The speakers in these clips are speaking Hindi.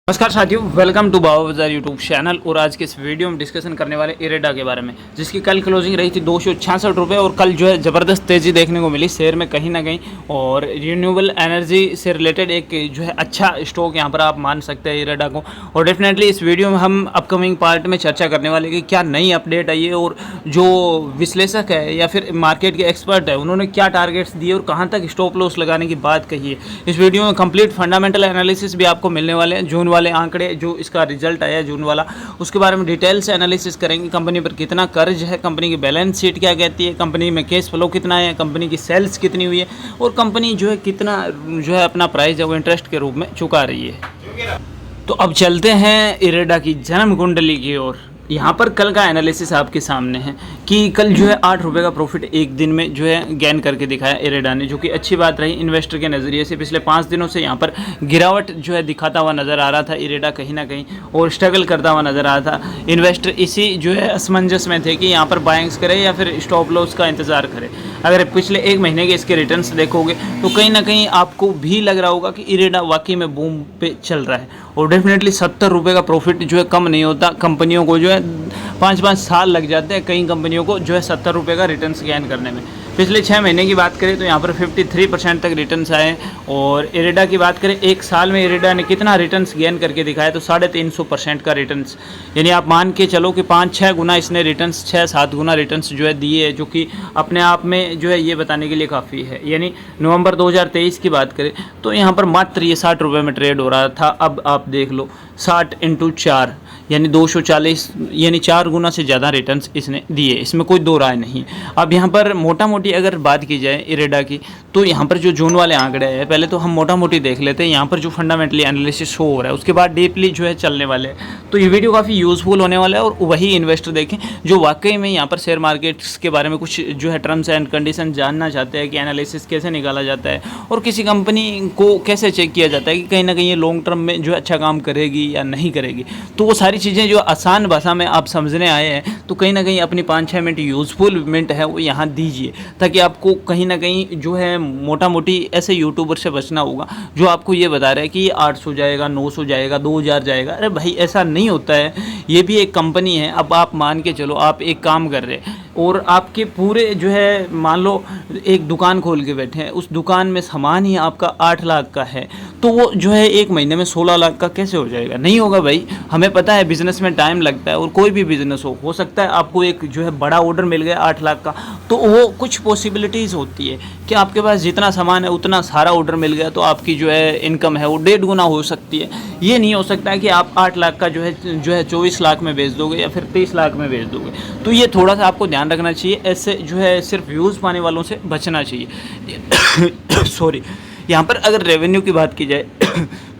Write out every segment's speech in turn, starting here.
नमस्कार साथियों, वेलकम टू बाबा बाजार यूट्यूब चैनल। और आज के इस वीडियो में डिस्कशन करने वाले इरेडा के बारे में, जिसकी कल क्लोजिंग रही थी 266 रुपये और कल जो है ज़बरदस्त तेज़ी देखने को मिली शेयर में कहीं ना कहीं। और रिन्यूएबल एनर्जी से रिलेटेड एक जो है अच्छा स्टॉक यहाँ पर आप मान सकते हैं इरेडा को। और डेफिनेटली इस वीडियो में हम अपकमिंग पार्ट में चर्चा करने वाले कि क्या नई अपडेट आई है और जो विश्लेषक है या फिर मार्केट के एक्सपर्ट है उन्होंने क्या टारगेट्स दिए और कहाँ तक स्टॉप लॉस लगाने की बात कही है। इस वीडियो में कंप्लीट फंडामेंटल एनालिसिस भी आपको मिलने वाले हैं। जून वाले आंकड़े जो इसका रिजल्ट आया जून वाला, उसके बारे में डिटेल से एनालिसिस करेंगे। कंपनी पर कितना कर्ज है, कंपनी की बैलेंस शीट क्या कहती है, कंपनी में कैश फ्लो कितना है, कंपनी की सेल्स कितनी हुई है और कंपनी जो है कितना जो है अपना प्राइस है वो इंटरेस्ट के रूप में चुका रही है। तो अब चलते हैं इरेडा की जन्म कुंडली की ओर। यहाँ पर कल का एनालिसिस आपके सामने है कि कल जो है 8 रुपये का प्रॉफिट एक दिन में जो है गेन करके दिखाया इरेडा ने, जो कि अच्छी बात रही इन्वेस्टर के नज़रिए से। पिछले 5 दिनों से यहाँ पर गिरावट जो है दिखाता हुआ नज़र आ रहा था इरेडा कहीं ना कहीं, और स्ट्रगल करता हुआ नज़र आ रहा था। इन्वेस्टर इसी जो है असमंजस में थे कि यहाँ पर बाइंग्स करे या फिर स्टॉप लॉस का इंतज़ार करे। अगर पिछले एक महीने के इसके रिटर्न्स देखोगे तो कहीं ना कहीं आपको भी लग रहा होगा कि इरेडा वाकई में बूम पे चल रहा है। और डेफिनेटली 70 रुपये का प्रॉफिट जो है कम नहीं होता। कंपनियों को जो है 5-5 साल लग जाते हैं कई कंपनियों को जो है 70 रुपये का रिटर्न्स गेन करने में। पिछले 6 महीने की बात करें तो यहाँ पर 53% तक रिटर्न्स आए हैं। और इरेडा की बात करें एक साल में इरेडा ने कितना रिटर्न्स गेन करके दिखाया तो 350% का रिटर्न्स, यानी आप मान के चलो कि 5-6 गुना इसने रिटर्न्स 6-7 गुना रिटर्न्स जो है दिए है, जो कि अपने आप में जो है ये बताने के लिए काफ़ी है। यानी नवंबर 2023 की बात करें तो यहाँ पर मात्र ये 60 रुपये में ट्रेड हो रहा था। अब आप देख लो 60 × 4 यानी 240, यानी 4 गुना से ज़्यादा रिटर्न्स इसने दिए, इसमें कोई दो राय नहीं। अब यहाँ पर मोटा मोटी अगर बात की जाए इरेडा की तो यहाँ पर जो जून वाले आंकड़े हैं पहले तो हम मोटा मोटी देख लेते हैं यहाँ पर जो फंडामेंटली एनालिसिस शो हो रहा है, उसके बाद डीपली जो है चलने वाले हैं। तो ये वीडियो काफ़ी यूज़फुल होने वाला है और वही इन्वेस्टर देखें जो वाकई में यहाँ पर शेयर मार्केट्स के बारे में कुछ जो है टर्म्स एंड कंडीशन जानना चाहते हैं कि एनालिसिस कैसे निकाला जाता है और किसी कंपनी को कैसे चेक किया जाता है कि कहीं ना कहीं ये लॉन्ग टर्म में जो है अच्छा काम करेगी या नहीं करेगी। तो वो सारी चीज़ें जो आसान भाषा में आप समझने आए हैं तो कहीं ना कहीं अपनी 5-6 मिनट यूज़फुल मिनट है वो यहाँ दीजिए, ताकि आपको कहीं ना कहीं जो है मोटा मोटी ऐसे यूट्यूबर से बचना होगा जो आपको ये बता रहा है कि ये 800 जाएगा, 900 जाएगा, 2000 जाएगा। अरे भाई ऐसा नहीं होता है, ये भी एक कंपनी है। अब आप मान के चलो आप एक काम कर रहे हैं और आपके पूरे जो है मान लो एक दुकान खोल के बैठे हैं, उस दुकान में सामान ही आपका 8 लाख का है, तो वो जो है एक महीने में 16 लाख का कैसे हो जाएगा? नहीं होगा भाई। हमें पता है बिज़नेस में टाइम लगता है और कोई भी बिज़नेस हो सकता है आपको एक जो है बड़ा ऑर्डर मिल गया 8 लाख का, तो वो कुछ पॉसिबिलिटीज़ होती है कि आपके पास जितना सामान है उतना सारा ऑर्डर मिल गया तो आपकी जो है इनकम है वो 1.5 गुना हो सकती है। ये नहीं हो सकता है कि आप 8 लाख का जो है 24 लाख में बेच दोगे या फिर 30 लाख में बेच दोगे। तो ये थोड़ा सा आपको ध्यान रखना चाहिए, ऐसे जो है सिर्फ व्यूज़ पाने वालों से बचना चाहिए। सॉरी। यहाँ पर अगर रेवेन्यू की बात की जाए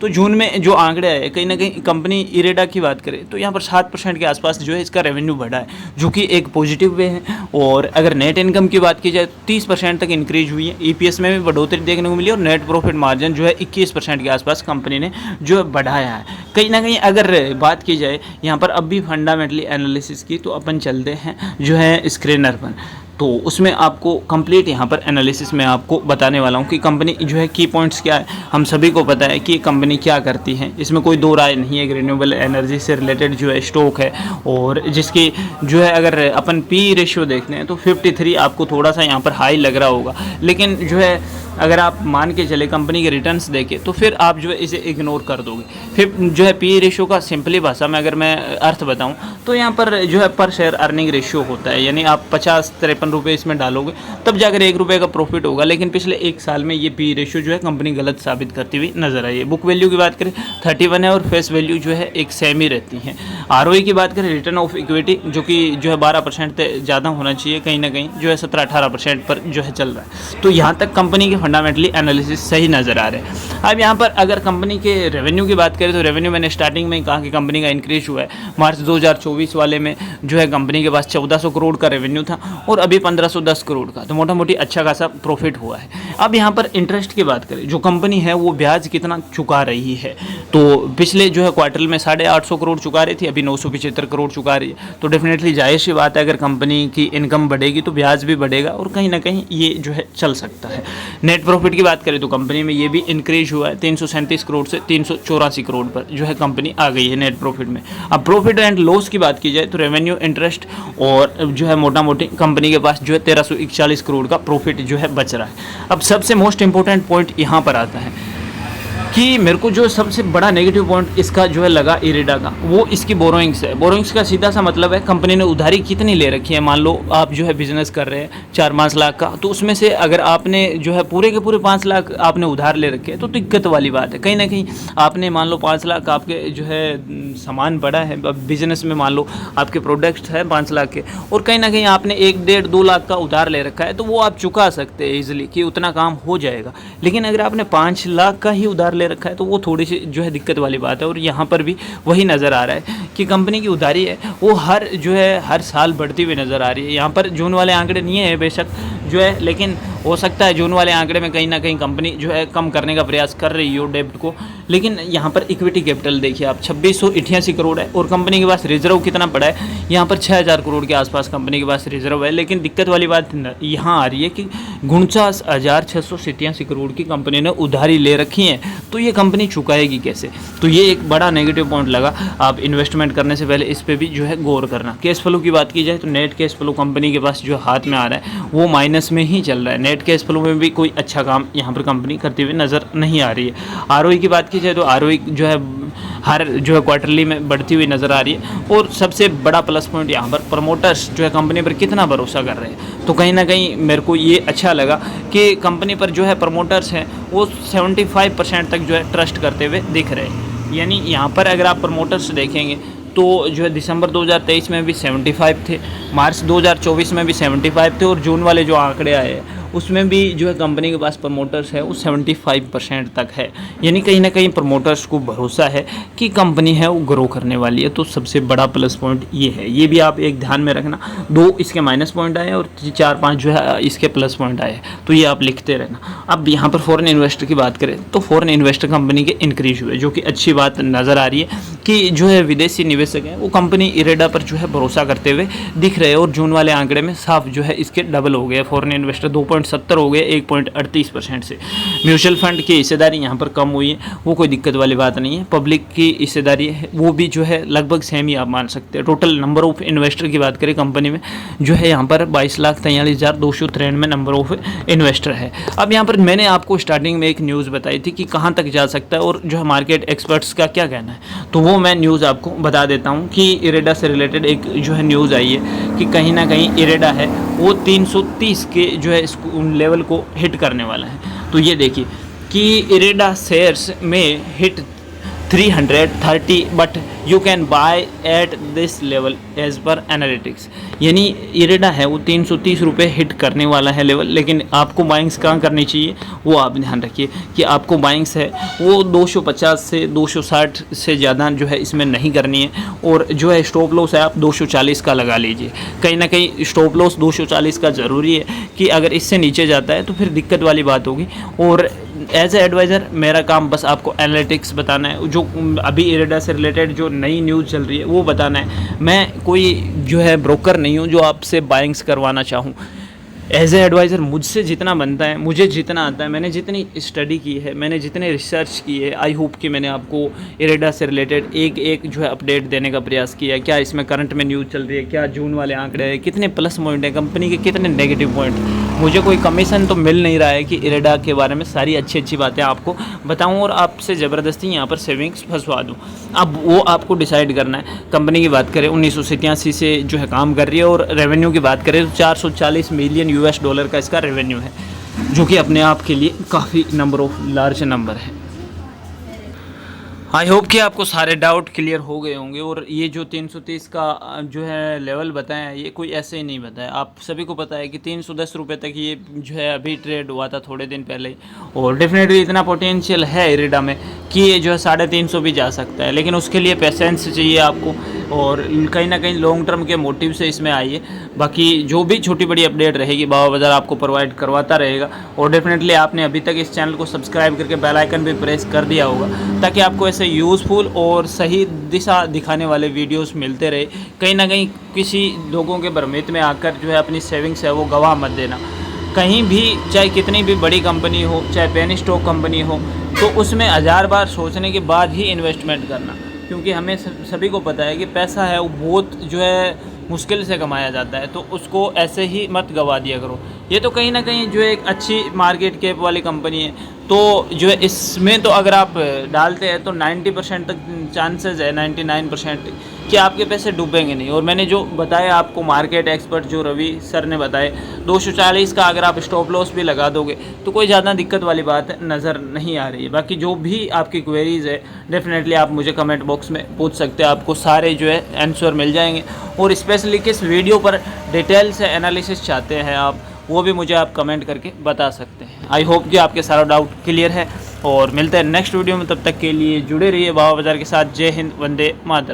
तो जून में जो आंकड़े आए कहीं ना कहीं कंपनी इरेडा की बात करें तो यहाँ पर 7% के आसपास जो है इसका रेवेन्यू बढ़ा है, जो कि एक पॉजिटिव वे है। और अगर नेट इनकम की बात की जाए तो 30% तक इंक्रीज हुई है, ईपीएस में भी बढ़ोतरी देखने को मिली और नेट प्रॉफिट मार्जिन जो है 21% के आसपास कंपनी ने जो है बढ़ाया है। कहीं ना कहीं अगर बात की जाए यहाँ पर अब भी फंडामेंटली एनालिसिस की तो अपन चलते हैं जो है स्क्रीनर पर, तो उसमें आपको कंप्लीट यहाँ पर एनालिसिस में आपको बताने वाला हूँ कि कंपनी जो है की पॉइंट्स क्या है। हम सभी को पता है कि कंपनी क्या करती है, इसमें कोई दो राय नहीं है। रिन्यूएबल एनर्जी से रिलेटेड जो है स्टॉक है और जिसकी जो है अगर अपन पी रेशियो देखते हैं तो 53 आपको थोड़ा सा यहाँ पर हाई लग रहा होगा, लेकिन जो है अगर आप मान के चले कंपनी के रिटर्न्स देखें तो फिर आप जो है इसे इग्नोर कर दोगे। फिर जो है पी रेशियो का सिंपली भाषा में अगर मैं अर्थ बताऊं तो यहाँ पर जो है पर शेयर अर्निंग रेशियो होता है, यानी आप 50-53 रुपये इसमें डालोगे तब जाकर 1 रुपये का प्रॉफिट होगा। लेकिन पिछले एक साल में ये पी रेशियो जो है कंपनी गलत साबित करती हुई नजर आई है। बुक वैल्यू की बात करें 31 है और फेस वैल्यू जो है एक सेम ही रहती है। आरओई की बात करें रिटर्न ऑफ इक्विटी जो कि जो है 12% से ज़्यादा होना चाहिए, कहीं ना कहीं जो है 17-18% पर जो है चल रहा है। तो यहाँ तक कंपनी के फंडामेंटली एनालिसिस सही नज़र आ रहे हैं। अब यहाँ पर अगर कंपनी के रेवेन्यू की बात करें तो रेवेन्यू मैंने स्टार्टिंग में कहा कि कंपनी का इंक्रीज हुआ है। मार्च 2024 वाले में जो है कंपनी के पास 1400 करोड़ का रेवेन्यू था और अभी 1510 करोड़ का, तो मोटा मोटी अच्छा खासा प्रॉफिट हुआ है। अब यहाँ पर इंटरेस्ट की बात करें, जो कंपनी है वो ब्याज कितना चुका रही है। तो पिछले जो है क्वार्टर में 850 करोड़ चुका रही थी, अभी 975 करोड़ चुका रही है। तो डेफिनेटली जाहिर सी बात है, अगर कंपनी की इनकम बढ़ेगी तो ब्याज भी बढ़ेगा और कहीं ना कहीं ये जो है चल सकता है। नेट प्रॉफिट की बात करें तो कंपनी में ये भी इंक्रीज हुआ है, 337 करोड़ से 384 करोड़ पर जो है कंपनी आ गई है नेट प्रॉफिट में। अब प्रॉफिट एंड लॉस की बात की जाए तो रेवेन्यू, इंटरेस्ट और जो है मोटा मोटी कंपनी के पास जो है 1341 करोड़ का प्रॉफिट जो है बच रहा है। अब सबसे मोस्ट इंपॉर्टेंट पॉइंट यहाँ पर आता है कि मेरे को जो सबसे बड़ा नेगेटिव पॉइंट इसका जो है लगा इरेडा का, वो इसकी बोरोइंग्स है। बोरोइंग्स का सीधा सा मतलब है कंपनी ने उधारी कितनी ले रखी है। मान लो आप जो है बिजनेस कर रहे हैं 4-5 लाख का, तो उसमें से अगर आपने जो है पूरे के पूरे 5 लाख आपने उधार ले रखे हैं तो दिक्कत वाली बात है। कहीं ना कहीं आपने मान लो 5 लाख आपके जो है सामान पड़ा है बिजनेस में, मान लो आपके प्रोडक्ट्स हैं 5 लाख के, और कहीं ना कहीं आपने 1-1.5-2 लाख का उधार ले रखा है, तो वो आप चुका सकते हैं ईजिली कि उतना काम हो जाएगा। लेकिन अगर आपने 5 लाख का ही उधार रखा है तो वो थोड़ी सी जो है दिक्कत वाली बात है। और यहाँ पर भी वही नज़र आ रहा है कि कंपनी की उधारी है वो हर साल बढ़ती हुई नज़र आ रही है। यहाँ पर जून वाले आंकड़े नहीं है बेशक जो है, लेकिन हो सकता है जून वाले आंकड़े में कहीं ना कहीं कंपनी जो है कम करने का प्रयास कर रही हो डेब्ट को। लेकिन यहाँ पर इक्विटी कैपिटल देखिए आप 2688 करोड़ है और कंपनी के पास रिजर्व कितना पड़ा है, यहाँ पर 6000 करोड़ के आसपास कंपनी के पास रिजर्व है। लेकिन दिक्कत वाली बात यहाँ आ रही है कि 49,687 करोड़ की कंपनी ने उधारी ले रखी है, तो ये कंपनी चुकाएगी कैसे। तो ये एक बड़ा नेगेटिव पॉइंट लगा। आप इन्वेस्टमेंट करने से पहले इस पर भी जो है गौर करना। कैश फ्लो की बात की जाए तो नेट कैश फ्लो कंपनी के पास जो हाथ में आ रहा है वो माइनस में ही चल रहा है। नेट कैश फ्लो में भी कोई अच्छा काम यहाँ पर कंपनी करती हुई नज़र नहीं आ रही है। आरओई की बात की जाए तो आरओई जो है हर जो है क्वार्टरली में बढ़ती हुई नज़र आ रही है। और सबसे बड़ा प्लस पॉइंट यहाँ पर प्रमोटर्स जो है कंपनी पर कितना भरोसा कर रहे हैं। तो कहीं ना कहीं मेरे को ये अच्छा लगा कि कंपनी पर जो है प्रमोटर्स हैं वो 75% तक जो है ट्रस्ट करते हुए दिख रहे हैं। यानी यहाँ पर अगर आप प्रमोटर्स देखेंगे तो जो है दिसंबर 2023 में भी 75 थे, मार्च 2024 में भी 75 थे, और जून वाले जो आंकड़े आए हैं उसमें भी जो है कंपनी के पास प्रमोटर्स है वो 75% तक है। यानी कहीं ना कहीं प्रमोटर्स को भरोसा है कि कंपनी है वो ग्रो करने वाली है। तो सबसे बड़ा प्लस पॉइंट ये है, ये भी आप एक ध्यान में रखना। 2 इसके माइनस पॉइंट आए और 4-5 जो है इसके प्लस पॉइंट आए, तो ये आप लिखते रहना। अब यहाँ पर फॉरेन इन्वेस्टर की बात करें तो फॉरेन इन्वेस्टर कंपनी के इंक्रीज हुए, जो कि अच्छी बात नज़र आ रही है कि जो है विदेशी निवेशक हैं वो कंपनी इरेडा पर जो है भरोसा करते हुए दिख रहे हैं। और जून वाले आंकड़े में साफ जो है इसके डबल हो गए, फॉरेन इन्वेस्टर 2.70 हो गए 1.38% से। म्यूचुअल फंड की हिस्सेदारी यहाँ पर कम हुई है, वो कोई दिक्कत वाली बात नहीं है। पब्लिक की हिस्सेदारी है वो भी जो है लगभग सेम ही आप मान सकते हैं। टोटल नंबर ऑफ इन्वेस्टर की बात करें कंपनी में जो है यहाँ पर 22,43,293 नंबर ऑफ इन्वेस्टर है। अब यहाँ पर मैंने आपको स्टार्टिंग में एक न्यूज़ बताई थी कि कहाँ तक जा सकता है और जो है मार्केट एक्सपर्ट्स का क्या कहना है, तो वो मैं न्यूज़ आपको बता देता हूँ कि इरेडा से रिलेटेड एक जो है न्यूज़ आई है कि कहीं ना कहीं इरेडा है वो 330 के जो है लेवल को हिट करने वाला है। तो ये देखिए कि इरेडा शेयर्स में hit 330 but you can buy at this level as per analytics. यानी इरेडा है वो 330 रुपये हिट करने वाला है लेवल, लेकिन आपको बाइंग्स कहाँ करनी चाहिए वो आप ध्यान रखिए कि आपको बाइंग्स है वो 250 से 260 से ज़्यादा जो है इसमें नहीं करनी है। और जो है स्टॉप लॉस है आप 240 का लगा लीजिए। कहीं ना कहीं स्टॉप लॉस 240 का ज़रूरी है कि अगर इससे नीचे जाता है तो फिर दिक्कत वाली बात होगी। और एज ए एडवाइज़र मेरा काम बस आपको एनालिटिक्स बताना है, जो अभी इरेडा से रिलेटेड जो नई न्यूज़ चल रही है वो बताना है। मैं कोई जो है ब्रोकर नहीं हूँ जो आपसे बाइंग्स करवाना चाहूँ। एज ए एडवाइज़र मुझसे जितना बनता है, मुझे जितना आता है, मैंने जितनी स्टडी की है, मैंने जितने रिसर्च की है, आई होप कि मैंने आपको इरेडा से रिलेटेड एक जो है अपडेट देने का प्रयास किया है। क्या इसमें करंट में न्यूज़ चल रही है, क्या जून वाले आंकड़े हैं, कितने प्लस पॉइंट है कंपनी के, कितने नेगेटिव पॉइंट। मुझे कोई कमीशन तो मिल नहीं रहा है कि इरेडा के बारे में सारी अच्छी बातें आपको बताऊं और आपसे ज़बरदस्ती यहाँ पर सेविंग्स फंसवा दूं। अब वो आपको डिसाइड करना है। कंपनी की बात करें 1987 से जो है काम कर रही है, और रेवेन्यू की बात करें तो 440 मिलियन US डॉलर का इसका रेवेन्यू है, जो कि अपने आप के लिए काफ़ी लार्ज नंबर है। आई होप कि आपको सारे डाउट क्लियर हो गए होंगे। और ये जो 330 का जो है लेवल बताया है ये कोई ऐसे ही नहीं बताया, आप सभी को पता है कि 310 रुपये तक ये जो है अभी ट्रेड हुआ था थोड़े दिन पहले ही। और डेफिनेटली इतना पोटेंशियल है इरेडा में कि ये जो है 350 भी जा सकता है, लेकिन उसके लिए पेशेंस चाहिए आपको। और कहीं ना कहीं लॉन्ग टर्म के मोटिव से इसमें आई है। बाकी जो भी छोटी बड़ी अपडेट रहेगी बाबा बाज़ार आपको प्रोवाइड करवाता रहेगा। और डेफिनेटली आपने अभी तक इस चैनल को सब्सक्राइब करके बेल आइकन भी प्रेस कर दिया होगा, ताकि आपको ऐसे यूज़फुल और सही दिशा दिखाने वाले वीडियोस मिलते रहे। कहीं ना कहीं किसी लोगों के भ्रमित में आकर जो है अपनी सेविंग्स है वो गंवा मत देना। कहीं भी चाहे कितनी भी बड़ी कंपनी हो, चाहे पेनी स्टॉक कंपनी हो, तो उसमें 1000 बार सोचने के बाद ही इन्वेस्टमेंट करना, क्योंकि हमें सभी को पता है कि पैसा है वो बहुत जो है मुश्किल से कमाया जाता है, तो उसको ऐसे ही मत गवा दिया करो। ये तो कहीं ना कहीं जो है एक अच्छी मार्केट कैप वाली कंपनी है, तो जो है इसमें तो अगर आप डालते हैं तो 90% तक चांसेस है, 99% कि आपके पैसे डूबेंगे नहीं। और मैंने जो बताया आपको, मार्केट एक्सपर्ट जो रवि सर ने बताए, 240 का अगर आप स्टॉप लॉस भी लगा दोगे तो कोई ज़्यादा दिक्कत वाली बात नज़र नहीं आ रही है। बाकी जो भी आपकी क्वेरीज़ है डेफिनेटली आप मुझे कमेंट बॉक्स में पूछ सकते हैं, आपको सारे जो है आंसर मिल जाएंगे। और स्पेशली किस वीडियो पर डिटेल से एनालिसिस चाहते हैं आप, वो भी मुझे आप कमेंट करके बता सकते हैं। आई होप कि आपके सारा डाउट क्लियर है, और मिलते हैं नेक्स्ट वीडियो में। तब तक के लिए जुड़े रहिए बाबा बाज़ार के साथ। जय हिंद, वंदे मातरम।